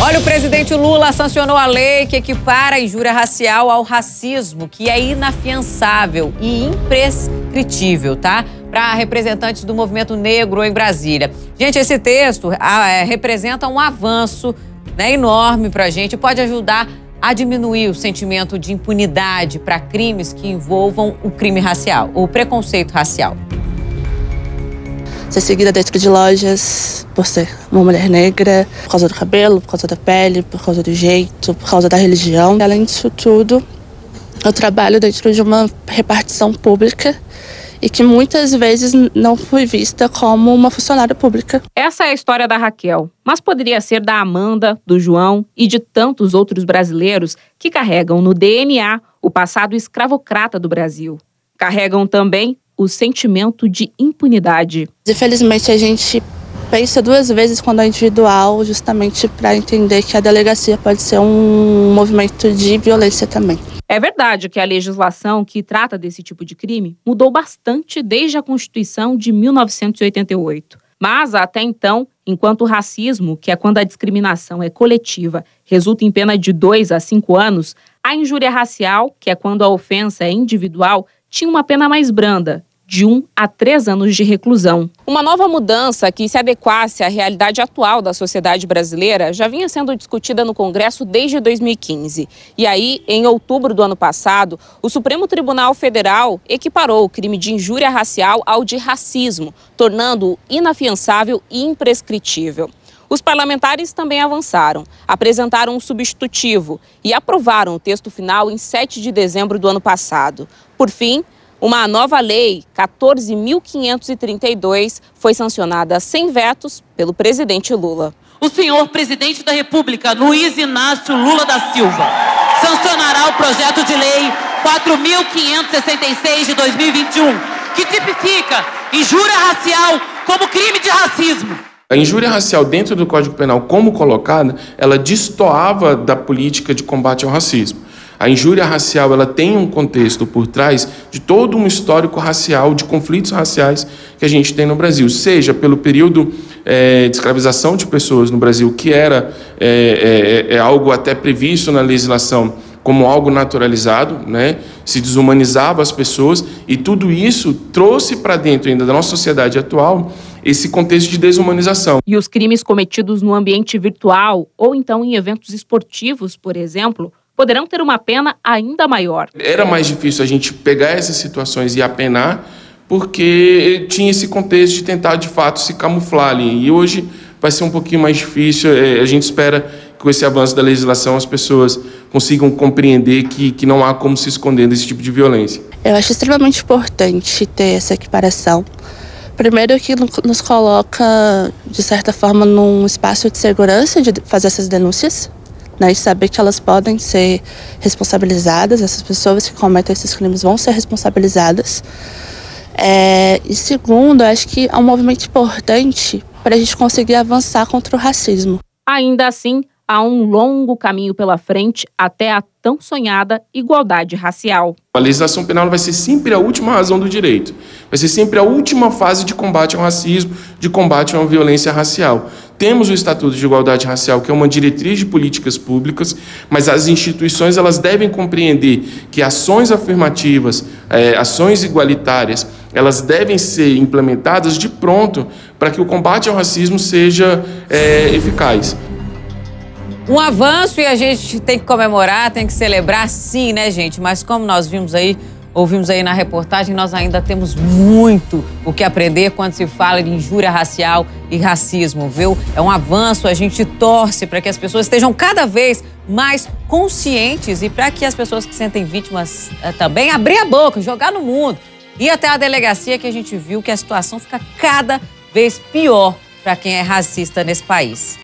Olha, o presidente Lula sancionou a lei que equipara a injúria racial ao racismo, que é inafiançável e imprescritível, tá? Para representantes do movimento negro em Brasília. Gente, esse texto representa um avanço, né, enorme para a gente, pode ajudar a diminuir o sentimento de impunidade para crimes que envolvam o crime racial, o preconceito racial. Ser seguida dentro de lojas por ser uma mulher negra, por causa do cabelo, por causa da pele, por causa do jeito, por causa da religião. Além disso tudo, eu trabalho dentro de uma repartição pública e que muitas vezes não fui vista como uma funcionária pública. Essa é a história da Raquel, mas poderia ser da Amanda, do João e de tantos outros brasileiros que carregam no DNA o passado escravocrata do Brasil. Carregam também o sentimento de impunidade. Infelizmente, a gente pensa duas vezes quando é individual, justamente para entender que a delegacia pode ser um movimento de violência também. É verdade que a legislação que trata desse tipo de crime mudou bastante desde a Constituição de 1988. Mas, até então, enquanto o racismo, que é quando a discriminação é coletiva, resulta em pena de 2 a 5 anos, a injúria racial, que é quando a ofensa é individual, tinha uma pena mais branda, de 1 a 3 anos de reclusão. Uma nova mudança que se adequasse à realidade atual da sociedade brasileira já vinha sendo discutida no Congresso desde 2015. E aí, em outubro do ano passado, o Supremo Tribunal Federal equiparou o crime de injúria racial ao de racismo, tornando-o inafiançável e imprescritível. Os parlamentares também avançaram, apresentaram um substitutivo e aprovaram o texto final em 7 de dezembro do ano passado. Por fim, uma nova lei, 14.532, foi sancionada sem vetos pelo presidente Lula. O senhor presidente da República, Luiz Inácio Lula da Silva, sancionará o projeto de lei 4.566 de 2021, que tipifica injúria racial como crime de racismo. A injúria racial dentro do Código Penal, como colocada, ela destoava da política de combate ao racismo. A injúria racial, ela tem um contexto por trás de todo um histórico racial, de conflitos raciais que a gente tem no Brasil, seja pelo período de escravização de pessoas no Brasil, que era algo até previsto na legislação como algo naturalizado, né? Se desumanizava as pessoas, e tudo isso trouxe para dentro ainda da nossa sociedade atual esse contexto de desumanização. E os crimes cometidos no ambiente virtual ou então em eventos esportivos, por exemplo, poderão ter uma pena ainda maior. Era mais difícil a gente pegar essas situações e apenar, porque tinha esse contexto de tentar, de fato, se camuflar ali. E hoje vai ser um pouquinho mais difícil. A gente espera que com esse avanço da legislação as pessoas consigam compreender que não há como se esconder desse tipo de violência. Eu acho extremamente importante ter essa equiparação. Primeiro que nos coloca, de certa forma, num espaço de segurança de fazer essas denúncias, né, e saber que elas podem ser responsabilizadas, essas pessoas que cometem esses crimes vão ser responsabilizadas. E segundo, acho que é um movimento importante para a gente conseguir avançar contra o racismo. Ainda assim, há um longo caminho pela frente até a tão sonhada igualdade racial. A legislação penal vai ser sempre a última razão do direito. Vai ser sempre a última fase de combate ao racismo, de combate a uma violência racial. Temos o Estatuto de Igualdade Racial, que é uma diretriz de políticas públicas, mas as instituições elas devem compreender que ações afirmativas, ações igualitárias, elas devem ser implementadas de pronto para que o combate ao racismo seja eficaz. Um avanço e a gente tem que comemorar, tem que celebrar, sim, né, gente? Mas como nós ouvimos aí na reportagem, nós ainda temos muito o que aprender quando se fala de injúria racial e racismo, viu? É um avanço, a gente torce para que as pessoas estejam cada vez mais conscientes e para que as pessoas que se sentem vítimas também abrir a boca, jogar no mundo. E até a delegacia, que a gente viu que a situação fica cada vez pior para quem é racista nesse país.